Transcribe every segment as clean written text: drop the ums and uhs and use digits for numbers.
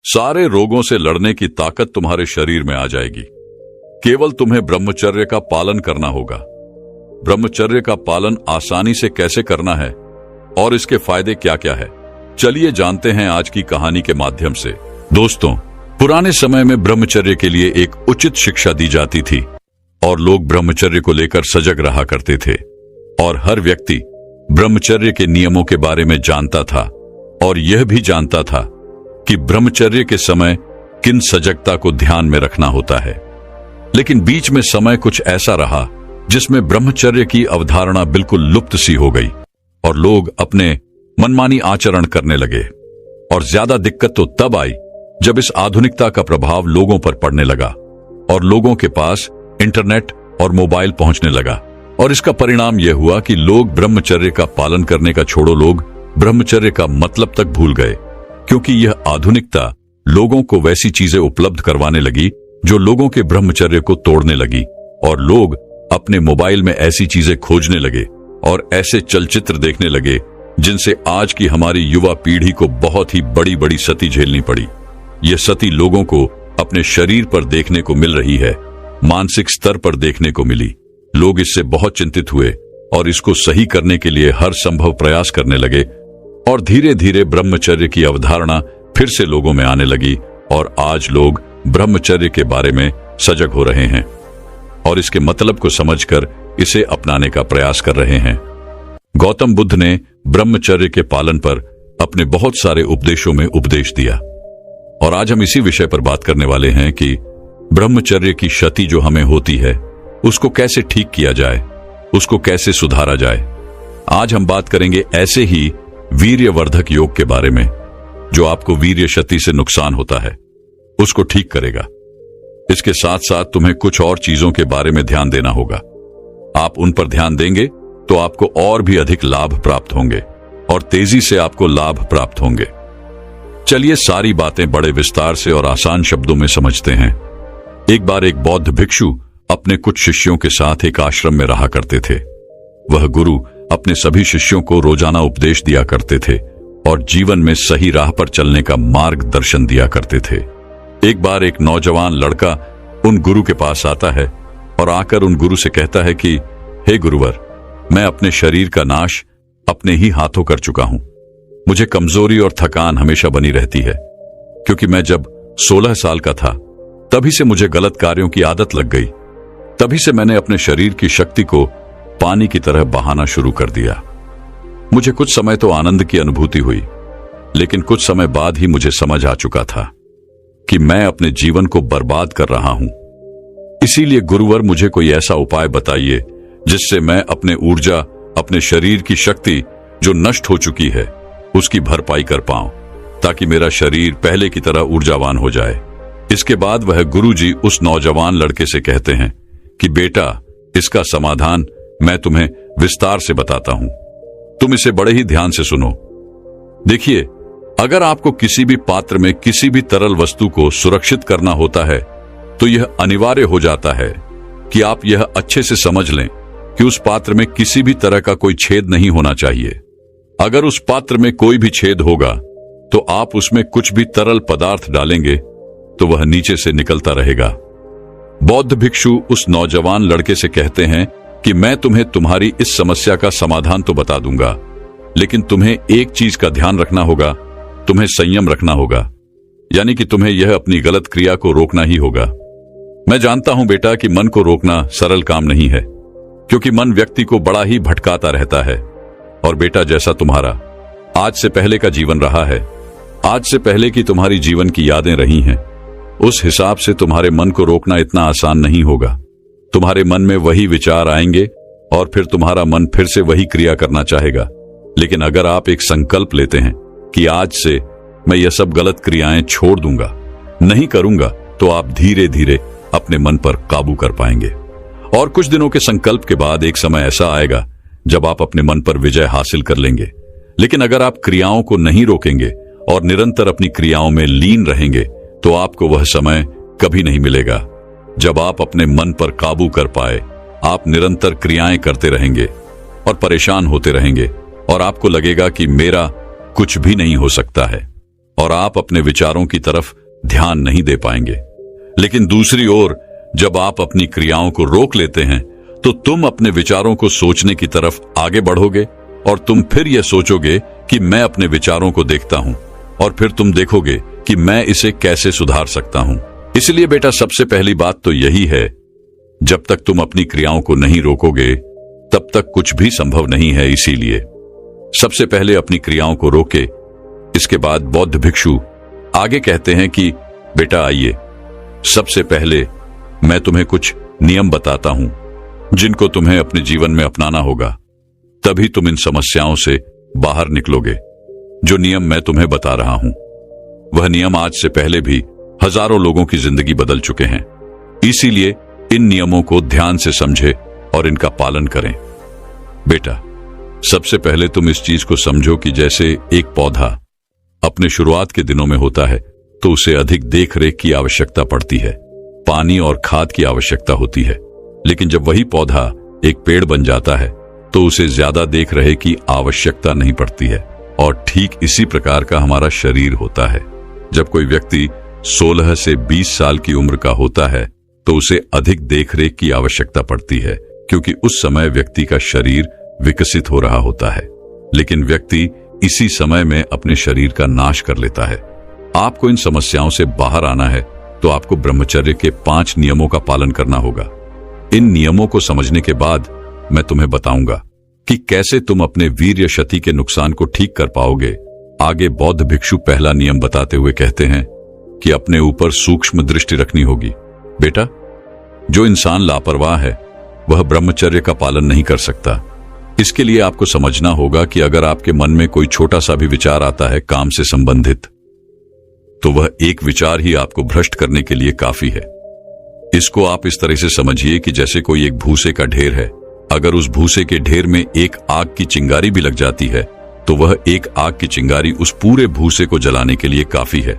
सारे रोगों से लड़ने की ताकत तुम्हारे शरीर में आ जाएगी। केवल तुम्हें ब्रह्मचर्य का पालन करना होगा। ब्रह्मचर्य का पालन आसानी से कैसे करना है और इसके फायदे क्या क्या है, चलिए जानते हैं आज की कहानी के माध्यम से। दोस्तों, पुराने समय में ब्रह्मचर्य के लिए एक उचित शिक्षा दी जाती थी और लोग ब्रह्मचर्य को लेकर सजग रहा करते थे और हर व्यक्ति ब्रह्मचर्य के नियमों के बारे में जानता था और यह भी जानता था कि ब्रह्मचर्य के समय किन सजगता को ध्यान में रखना होता है। लेकिन बीच में समय कुछ ऐसा रहा जिसमें ब्रह्मचर्य की अवधारणा बिल्कुल लुप्त सी हो गई और लोग अपने मनमानी आचरण करने लगे। और ज्यादा दिक्कत तो तब आई जब इस आधुनिकता का प्रभाव लोगों पर पड़ने लगा और लोगों के पास इंटरनेट और मोबाइल पहुंचने लगा। और इसका परिणाम यह हुआ कि लोग ब्रह्मचर्य का पालन करने का छोड़ो, लोग ब्रह्मचर्य का मतलब तक भूल गए, क्योंकि यह आधुनिकता लोगों को वैसी चीजें उपलब्ध करवाने लगी जो लोगों के ब्रह्मचर्य को तोड़ने लगी। और लोग अपने मोबाइल में ऐसी चीजें खोजने लगे और ऐसे चलचित्र देखने लगे जिनसे आज की हमारी युवा पीढ़ी को बहुत ही बड़ी बड़ी सती झेलनी पड़ी। यह सती लोगों को अपने शरीर पर देखने को मिल रही है, मानसिक स्तर पर देखने को मिली। लोग इससे बहुत चिंतित हुए और इसको सही करने के लिए हर संभव प्रयास करने लगे और धीरे धीरे ब्रह्मचर्य की अवधारणा फिर से लोगों में आने लगी और आज लोग ब्रह्मचर्य के बारे में सजग हो रहे हैं और इसके मतलब को समझकर इसे अपनाने का प्रयास कर रहे हैं। गौतम बुद्ध ने ब्रह्मचर्य के पालन पर अपने बहुत सारे उपदेशों में उपदेश दिया और आज हम इसी विषय पर बात करने वाले हैं कि ब्रह्मचर्य की क्षति जो हमें होती है उसको कैसे ठीक किया जाए, उसको कैसे सुधारा जाए। आज हम बात करेंगे ऐसे ही वीर्यवर्धक योग के बारे में जो आपको वीर्य क्षति से नुकसान होता है उसको ठीक करेगा। इसके साथ साथ तुम्हें कुछ और चीजों के बारे में ध्यान देना होगा। आप उन पर ध्यान देंगे तो आपको और भी अधिक लाभ प्राप्त होंगे और तेजी से आपको लाभ प्राप्त होंगे। चलिए सारी बातें बड़े विस्तार से और आसान शब्दों में समझते हैं। एक बार एक बौद्ध भिक्षु अपने कुछ शिष्यों के साथ एक आश्रम में रहा करते थे। वह गुरु अपने सभी शिष्यों को रोजाना उपदेश दिया करते थे और जीवन में सही राह पर चलने का मार्गदर्शन दिया करते थे। एक बार एक नौजवान लड़का उन गुरु के पास आता है और आकर उन गुरु से कहता है कि हे गुरुवर, मैं अपने शरीर का नाश अपने ही हाथों कर चुका हूं। मुझे कमजोरी और थकान हमेशा बनी रहती है, क्योंकि मैं जब 16 साल का था तभी से मुझे गलत कार्यों की आदत लग गई। तभी से मैंने अपने शरीर की शक्ति को पानी की तरह बहाना शुरू कर दिया। मुझे कुछ समय तो आनंद की अनुभूति हुई, लेकिन कुछ समय बाद ही मुझे समझ आ चुका था कि मैं अपने जीवन को बर्बाद कर रहा हूं। इसीलिए गुरुवर, मुझे कोई ऐसा उपाय बताइए जिससे मैं अपने ऊर्जा, अपने शरीर की शक्ति जो नष्ट हो चुकी है उसकी भरपाई कर पाऊं, ताकि मेरा शरीर पहले की तरह ऊर्जावान हो जाए। इसके बाद वह गुरुजी उस नौजवान लड़के से कहते हैं कि बेटा, इसका समाधान मैं तुम्हें विस्तार से बताता हूं, तुम इसे बड़े ही ध्यान से सुनो। देखिए, अगर आपको किसी भी पात्र में किसी भी तरल वस्तु को सुरक्षित करना होता है तो यह अनिवार्य हो जाता है कि आप यह अच्छे से समझ लें कि उस पात्र में किसी भी तरह का कोई छेद नहीं होना चाहिए। अगर उस पात्र में कोई भी छेद होगा तो आप उसमें कुछ भी तरल पदार्थ डालेंगे तो वह नीचे से निकलता रहेगा। बौद्ध भिक्षु उस नौजवान लड़के से कहते हैं कि मैं तुम्हें तुम्हारी इस समस्या का समाधान तो बता दूंगा, लेकिन तुम्हें एक चीज का ध्यान रखना होगा, तुम्हें संयम रखना होगा, यानी कि तुम्हें यह अपनी गलत क्रिया को रोकना ही होगा। मैं जानता हूं बेटा कि मन को रोकना सरल काम नहीं है, क्योंकि मन व्यक्ति को बड़ा ही भटकाता रहता है। और बेटा, जैसा तुम्हारा आज से पहले का जीवन रहा है, आज से पहले की तुम्हारी जीवन की यादें रही हैं, उस हिसाब से तुम्हारे मन को रोकना इतना आसान नहीं होगा। तुम्हारे मन में वही विचार आएंगे और फिर तुम्हारा मन फिर से वही क्रिया करना चाहेगा। लेकिन अगर आप एक संकल्प लेते हैं कि आज से मैं यह सब गलत क्रियाएं छोड़ दूंगा, नहीं करूंगा, तो आप धीरे धीरे अपने मन पर काबू कर पाएंगे। और कुछ दिनों के संकल्प के बाद एक समय ऐसा आएगा जब आप अपने मन पर विजय हासिल कर लेंगे। लेकिन अगर आप क्रियाओं को नहीं रोकेंगे और निरंतर अपनी क्रियाओं में लीन रहेंगे तो आपको वह समय कभी नहीं मिलेगा जब आप अपने मन पर काबू कर पाए। आप निरंतर क्रियाएं करते रहेंगे और परेशान होते रहेंगे और आपको लगेगा कि मेरा कुछ भी नहीं हो सकता है। और आप अपने विचारों की तरफ ध्यान नहीं दे पाएंगे। लेकिन दूसरी ओर जब आप अपनी क्रियाओं को रोक लेते हैं तो तुम अपने विचारों को सोचने की तरफ आगे बढ़ोगे और तुम फिर यह सोचोगे कि मैं अपने विचारों को देखता हूं और फिर तुम देखोगे कि मैं इसे कैसे सुधार सकता हूं। इसलिए बेटा, सबसे पहली बात तो यही है, जब तक तुम अपनी क्रियाओं को नहीं रोकोगे तब तक कुछ भी संभव नहीं है। इसीलिए सबसे पहले अपनी क्रियाओं को रोके। इसके बाद बौद्ध भिक्षु आगे कहते हैं कि बेटा आइए, सबसे पहले मैं तुम्हें कुछ नियम बताता हूं जिनको तुम्हें अपने जीवन में अपनाना होगा, तभी तुम इन समस्याओं से बाहर निकलोगे। जो नियम मैं तुम्हें बता रहा हूं वह नियम आज से पहले भी हजारों लोगों की जिंदगी बदल चुके हैं। इसीलिए इन नियमों को ध्यान से समझे और इनका पालन करें। बेटा, सबसे पहले तुम इस चीज को समझो कि जैसे एक पौधा अपने शुरुआत के दिनों में होता है तो उसे अधिक देखरेख की आवश्यकता पड़ती है, पानी और खाद की आवश्यकता होती है। लेकिन जब वही पौधा एक पेड़ बन जाता है तो उसे ज्यादा देख रहे की आवश्यकता नहीं पड़ती है। और ठीक इसी प्रकार का हमारा शरीर होता है। जब कोई व्यक्ति 16 से 20 साल की उम्र का होता है तो उसे अधिक देखरेख की आवश्यकता पड़ती है, क्योंकि उस समय व्यक्ति का शरीर विकसित हो रहा होता है। लेकिन व्यक्ति इसी समय में अपने शरीर का नाश कर लेता है। आपको इन समस्याओं से बाहर आना है तो आपको ब्रह्मचर्य के 5 नियमों का पालन करना होगा। इन नियमों को समझने के बाद मैं तुम्हें बताऊंगा कि कैसे तुम अपने वीर्य क्षति के नुकसान को ठीक कर पाओगे। आगे बौद्ध भिक्षु पहला नियम बताते हुए कहते हैं कि अपने ऊपर सूक्ष्म दृष्टि रखनी होगी। बेटा, जो इंसान लापरवाह है वह ब्रह्मचर्य का पालन नहीं कर सकता। इसके लिए आपको समझना होगा कि अगर आपके मन में कोई छोटा सा भी विचार आता है काम से संबंधित, तो वह एक विचार ही आपको भ्रष्ट करने के लिए काफी है। इसको आप इस तरह से समझिए कि जैसे कोई एक भूसे का ढेर है। अगर उस भूसे के ढेर में एक आग की चिंगारी भी लग जाती है तो वह एक आग की चिंगारी उस पूरे भूसे को जलाने के लिए काफी है।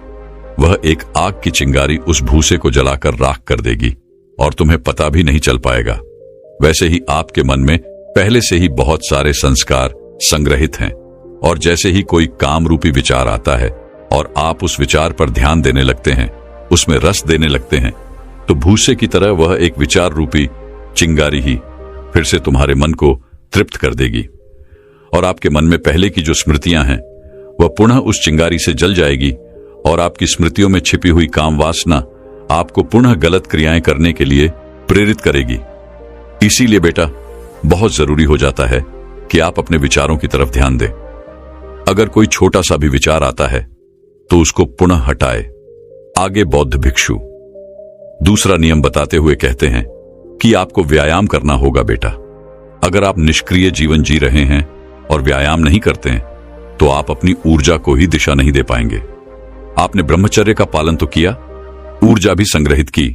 वह एक आग की चिंगारी उस भूसे को जलाकर राख कर देगी और तुम्हें पता भी नहीं चल पाएगा। वैसे ही आपके मन में पहले से ही बहुत सारे संस्कार संग्रहित हैं, और जैसे ही कोई काम रूपी विचार आता है और आप उस विचार पर ध्यान देने लगते हैं, उसमें रस देने लगते हैं, तो भूसे की तरह वह एक विचार रूपी चिंगारी ही फिर से तुम्हारे मन को तृप्त कर देगी और आपके मन में पहले की जो स्मृतियां हैं वह पुनः उस चिंगारी से जल जाएगी और आपकी स्मृतियों में छिपी हुई काम वासना आपको पुनः गलत क्रियाएं करने के लिए प्रेरित करेगी। इसीलिए बेटा, बहुत जरूरी हो जाता है कि आप अपने विचारों की तरफ ध्यान दें। अगर कोई छोटा सा भी विचार आता है तो उसको पुनः हटाए। आगे बौद्ध भिक्षु दूसरा नियम बताते हुए कहते हैं कि आपको व्यायाम करना होगा। बेटा, अगर आप निष्क्रिय जीवन जी रहे हैं और व्यायाम नहीं करते हैं तो आप अपनी ऊर्जा को ही दिशा नहीं दे पाएंगे। आपने ब्रह्मचर्य का पालन तो किया, ऊर्जा भी संग्रहित की,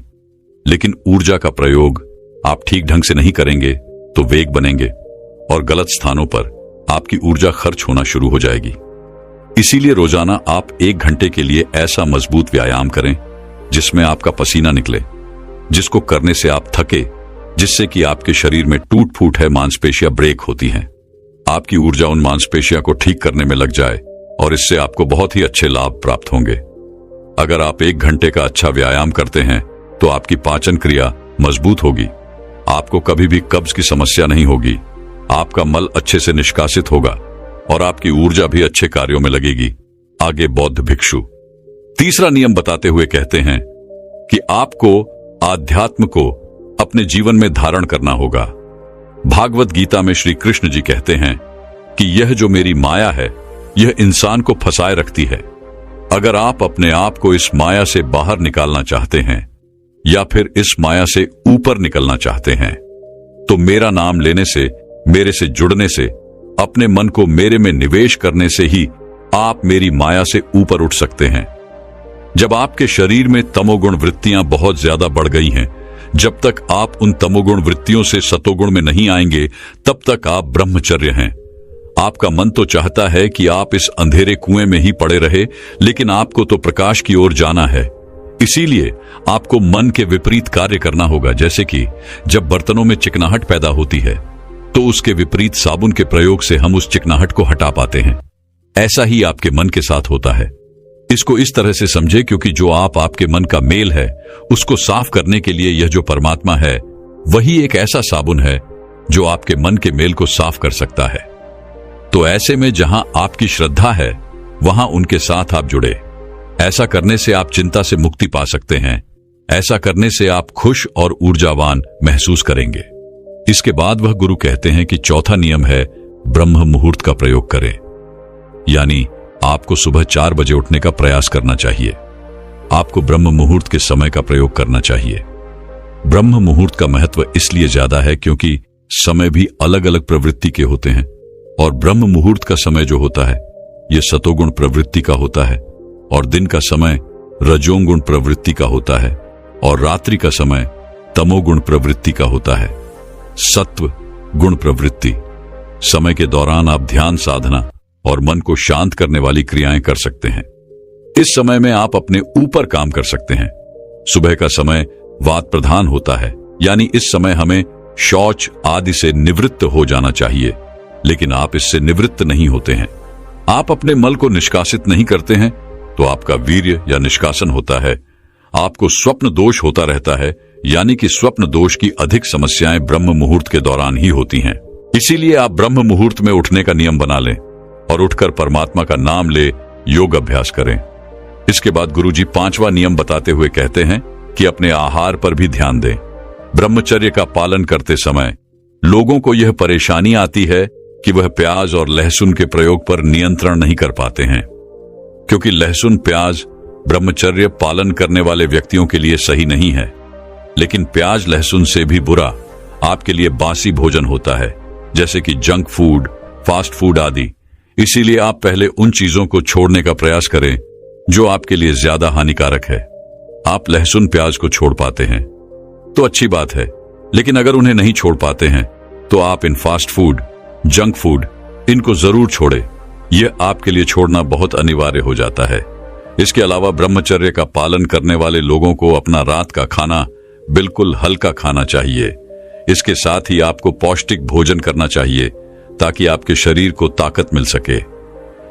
लेकिन ऊर्जा का प्रयोग आप ठीक ढंग से नहीं करेंगे तो वेग बनेंगे और गलत स्थानों पर आपकी ऊर्जा खर्च होना शुरू हो जाएगी। इसीलिए रोजाना आप 1 घंटे के लिए ऐसा मजबूत व्यायाम करें जिसमें आपका पसीना निकले, जिसको करने से आप थके, जिससे कि आपके शरीर में टूट फूट है मांसपेशियां ब्रेक होती हैं। आपकी ऊर्जा उन मांसपेशियों को ठीक करने में लग जाए और इससे आपको बहुत ही अच्छे लाभ प्राप्त होंगे। अगर आप 1 घंटे का अच्छा व्यायाम करते हैं तो आपकी पाचन क्रिया मजबूत होगी, आपको कभी भी कब्ज की समस्या नहीं होगी, आपका मल अच्छे से निष्कासित होगा और आपकी ऊर्जा भी अच्छे कार्यों में लगेगी। आगे बौद्ध भिक्षु तीसरा नियम बताते हुए कहते हैं कि आपको आध्यात्म को अपने जीवन में धारण करना होगा। भागवत गीता में श्री कृष्ण जी कहते हैं कि यह जो मेरी माया है यह इंसान को फंसाए रखती है। अगर आप अपने आप को इस माया से बाहर निकालना चाहते हैं या फिर इस माया से ऊपर निकलना चाहते हैं तो मेरा नाम लेने से, मेरे से जुड़ने से, अपने मन को मेरे में निवेश करने से ही आप मेरी माया से ऊपर उठ सकते हैं। जब आपके शरीर में तमोगुण वृत्तियां बहुत ज्यादा बढ़ गई हैं, जब तक आप उन तमोगुण वृत्तियों से सतोगुण में नहीं आएंगे तब तक आप ब्रह्मचर्य हैं। आपका मन तो चाहता है कि आप इस अंधेरे कुएं में ही पड़े रहे, लेकिन आपको तो प्रकाश की ओर जाना है। इसीलिए आपको मन के विपरीत कार्य करना होगा। जैसे कि जब बर्तनों में चिकनाहट पैदा होती है तो उसके विपरीत साबुन के प्रयोग से हम उस चिकनाहट को हटा पाते हैं। ऐसा ही आपके मन के साथ होता है। इसको इस तरह से समझे, क्योंकि जो आपके मन का मेल है उसको साफ करने के लिए यह जो परमात्मा है वही एक ऐसा साबुन है जो आपके मन के मेल को साफ कर सकता है। तो ऐसे में जहां आपकी श्रद्धा है वहां उनके साथ आप जुड़े। ऐसा करने से आप चिंता से मुक्ति पा सकते हैं। ऐसा करने से आप खुश और ऊर्जावान महसूस करेंगे। इसके बाद वह गुरु कहते हैं कि चौथा नियम है ब्रह्म मुहूर्त का प्रयोग करें, यानी आपको सुबह 4 बजे उठने का प्रयास करना चाहिए। आपको ब्रह्म मुहूर्त के समय का प्रयोग करना चाहिए। ब्रह्म मुहूर्त का महत्व इसलिए ज्यादा है क्योंकि समय भी अलग अलग प्रवृत्ति के होते हैं, और ब्रह्म मुहूर्त का समय जो होता है यह सतोगुण प्रवृत्ति का होता है, और दिन का समय रजोगुण प्रवृत्ति का होता है, और रात्रि का समय तमोगुण प्रवृत्ति का होता है। सत्व गुण प्रवृत्ति समय के दौरान आप ध्यान साधना और मन को शांत करने वाली क्रियाएं कर सकते हैं। इस समय में आप अपने ऊपर काम कर सकते हैं। सुबह का समय वात प्रधान होता है, यानी इस समय हमें शौच आदि से निवृत्त हो जाना चाहिए, लेकिन आप इससे निवृत्त नहीं होते हैं। आप अपने मल को निष्कासित नहीं करते हैं तो आपका वीर्य या निष्कासन होता है। आपको स्वप्न दोष होता रहता है, यानी कि स्वप्न दोष की अधिक समस्याएं ब्रह्म मुहूर्त के दौरान ही होती हैं। इसीलिए आप ब्रह्म मुहूर्त में उठने का नियम बना लें और उठकर परमात्मा का नाम ले योग अभ्यास करें। इसके बाद गुरुजी 5वां नियम बताते हुए कहते हैं कि अपने आहार पर भी ध्यान दें। ब्रह्मचर्य का पालन करते समय लोगों को यह परेशानी आती है कि वह प्याज और लहसुन के प्रयोग पर नियंत्रण नहीं कर पाते हैं, क्योंकि लहसुन प्याज ब्रह्मचर्य पालन करने वाले व्यक्तियों के लिए सही नहीं है। लेकिन प्याज लहसुन से भी बुरा आपके लिए बासी भोजन होता है, जैसे कि जंक फूड, फास्ट फूड आदि। इसीलिए आप पहले उन चीजों को छोड़ने का प्रयास करें जो आपके लिए ज्यादा हानिकारक है। आप लहसुन प्याज को छोड़ पाते हैं तो अच्छी बात है, लेकिन अगर उन्हें नहीं छोड़ पाते हैं तो आप इन फास्ट फूड, जंक फूड, इनको जरूर छोड़ें। यह आपके लिए छोड़ना बहुत अनिवार्य हो जाता है। इसके अलावा ब्रह्मचर्य का पालन करने वाले लोगों को अपना रात का खाना बिल्कुल हल्का खाना चाहिए। इसके साथ ही आपको पौष्टिक भोजन करना चाहिए ताकि आपके शरीर को ताकत मिल सके।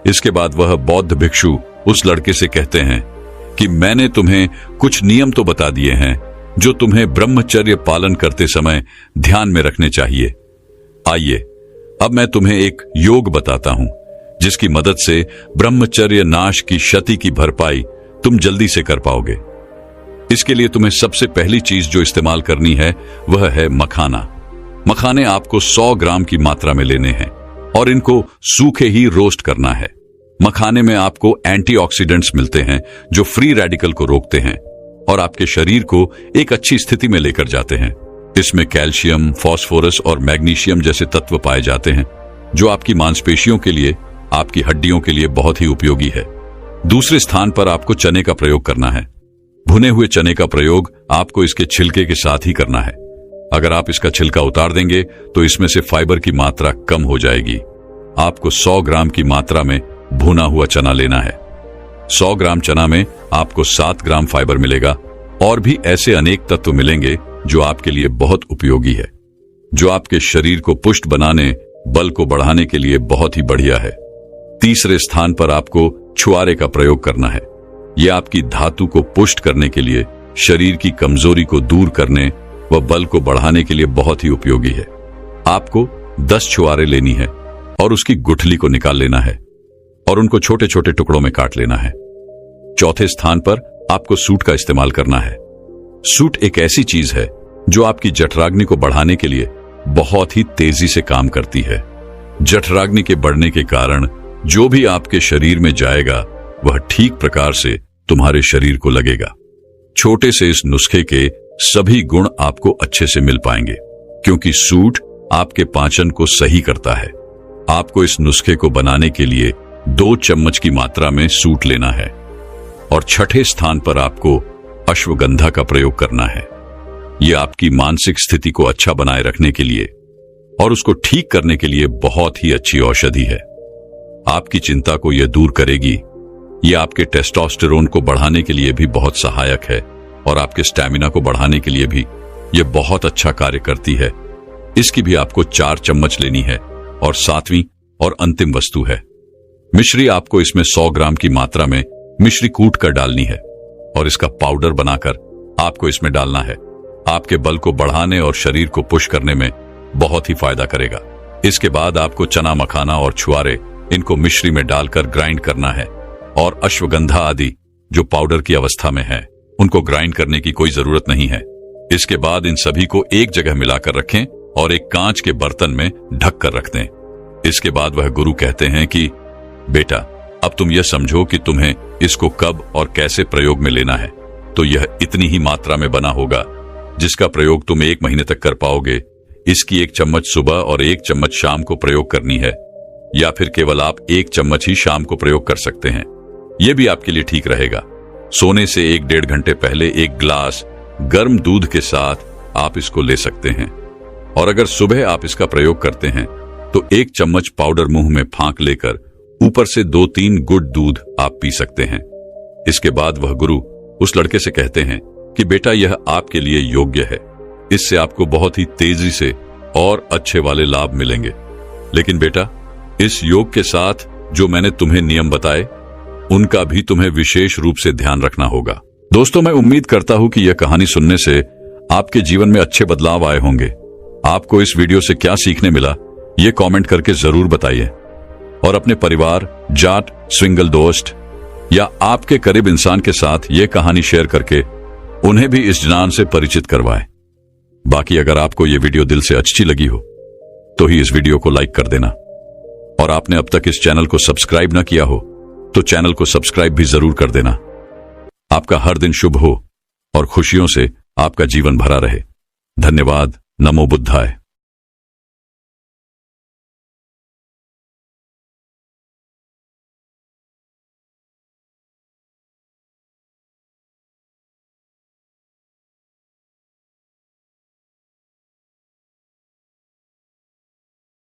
इसके बाद वह बौद्ध भिक्षु उस लड़के से कहते हैं कि मैंने तुम्हें कुछ नियम तो बता दिए हैं जो तुम्हें ब्रह्मचर्य पालन करते समय ध्यान में रखने चाहिए। आइए अब मैं तुम्हें एक योग बताता हूं जिसकी मदद से ब्रह्मचर्य नाश की क्षति की भरपाई तुम जल्दी से कर पाओगे। इसके लिए तुम्हें सबसे पहली चीज जो इस्तेमाल करनी है वह है मखाना। मखाने आपको 100 ग्राम की मात्रा में लेने हैं और इनको सूखे ही रोस्ट करना है। मखाने में आपको एंटीऑक्सीडेंट्स मिलते हैं जो फ्री रेडिकल को रोकते हैं और आपके शरीर को एक अच्छी स्थिति में लेकर जाते हैं। इसमें कैल्शियम, फास्फोरस और मैग्नीशियम जैसे तत्व पाए जाते हैं जो आपकी मांसपेशियों के लिए, आपकी हड्डियों के लिए बहुत ही उपयोगी है। दूसरे स्थान पर आपको चने का प्रयोग करना है। भुने हुए चने का प्रयोग आपको इसके छिलके के साथ ही करना है। अगर आप इसका छिलका उतार देंगे तो इसमें से फाइबर की मात्रा कम हो जाएगी। आपको 100 ग्राम की मात्रा में भुना हुआ चना लेना है। 100 ग्राम चना में आपको 7 ग्राम फाइबर मिलेगा और भी ऐसे अनेक तत्व मिलेंगे जो आपके लिए बहुत उपयोगी है, जो आपके शरीर को पुष्ट बनाने, बल को बढ़ाने के लिए बहुत ही बढ़िया है। तीसरे स्थान पर आपको छुआरे का प्रयोग करना है। यह आपकी धातु को पुष्ट करने के लिए, शरीर की कमजोरी को दूर करने व बल को बढ़ाने के लिए बहुत ही उपयोगी है। आपको 10 छुआरे लेनी है और उसकी गुठली को निकाल लेना है और उनको छोटे छोटे टुकड़ों में काट लेना है। चौथे स्थान पर आपको सूट का इस्तेमाल करना है। सूट एक ऐसी चीज है जो आपकी जठराग्नि को बढ़ाने के लिए बहुत ही तेजी से काम करती है। जठराग्नि के बढ़ने के कारण जो भी आपके शरीर में जाएगा वह ठीक प्रकार से तुम्हारे शरीर को लगेगा। छोटे से इस नुस्खे के सभी गुण आपको अच्छे से मिल पाएंगे क्योंकि सूट आपके पाचन को सही करता है। आपको इस नुस्खे को बनाने के लिए 2 चम्मच की मात्रा में सूट लेना है और छठे स्थान पर आपको अश्वगंधा का प्रयोग करना है। यह आपकी मानसिक स्थिति को अच्छा बनाए रखने के लिए और उसको ठीक करने के लिए बहुत ही अच्छी औषधि है। आपकी चिंता को यह दूर करेगी। यह आपके टेस्टोस्टेरोन को बढ़ाने के लिए भी बहुत सहायक है और आपके स्टैमिना को बढ़ाने के लिए भी यह बहुत अच्छा कार्य करती है। इसकी भी आपको 4 चम्मच लेनी है। और 7वीं और अंतिम वस्तु है मिश्री। आपको इसमें 100 ग्राम की मात्रा में मिश्री कूट कर डालनी है और इसका पाउडर बनाकर आपको इसमें डालना है। आपके बल को बढ़ाने और शरीर को पुश करने में बहुत ही फायदा करेगा। इसके बाद आपको चना मखाना और छुआरे इनको मिश्री में डालकर ग्राइंड करना है और अश्वगंधा आदि जो पाउडर की अवस्था में है उनको ग्राइंड करने की कोई जरूरत नहीं है। इसके बाद इन सभी को एक जगह मिलाकर रखें और एक कांच के बर्तन में ढक कर रख दें। इसके बाद वह गुरु कहते हैं कि बेटा, अब तुम यह समझो कि तुम्हें इसको कब और कैसे प्रयोग में लेना है। तो यह इतनी ही मात्रा में बना होगा जिसका प्रयोग तुम 1 महीने तक कर पाओगे। इसकी 1 चम्मच सुबह और 1 चम्मच शाम को प्रयोग करनी है, या फिर केवल आप 1 चम्मच ही शाम को प्रयोग कर सकते हैं। यह भी आपके लिए ठीक रहेगा। सोने से 1-1.5 घंटे पहले 1 ग्लास गर्म दूध के साथ आप इसको ले सकते हैं। और अगर सुबह आप इसका प्रयोग करते हैं तो 1 चम्मच पाउडर मुंह में फांक लेकर ऊपर से 2-3 गुड दूध आप पी सकते हैं। इसके बाद वह गुरु उस लड़के से कहते हैं कि बेटा, यह आपके लिए योग्य है। इससे आपको बहुत ही तेजी से और अच्छे वाले लाभ मिलेंगे। लेकिन बेटा, इस योग के साथ जो मैंने तुम्हें नियम बताए उनका भी तुम्हें विशेष रूप से ध्यान रखना होगा। दोस्तों, मैं उम्मीद करता हूं कि यह कहानी सुनने से आपके जीवन में अच्छे बदलाव आए होंगे। आपको इस वीडियो से क्या सीखने मिला ये कमेंट करके जरूर बताइए और अपने परिवार, जाट, सिंगल दोस्त या आपके करीब इंसान के साथ ये कहानी शेयर करके उन्हें भी इस ज्ञान से परिचित करवाएं। बाकी अगर आपको ये वीडियो दिल से अच्छी लगी हो तो ही इस वीडियो को लाइक कर देना, और आपने अब तक इस चैनल को सब्सक्राइब ना किया हो तो चैनल को सब्सक्राइब भी जरूर कर देना। आपका हर दिन शुभ हो और खुशियों से आपका जीवन भरा रहे। धन्यवाद। नमो बुद्धाय।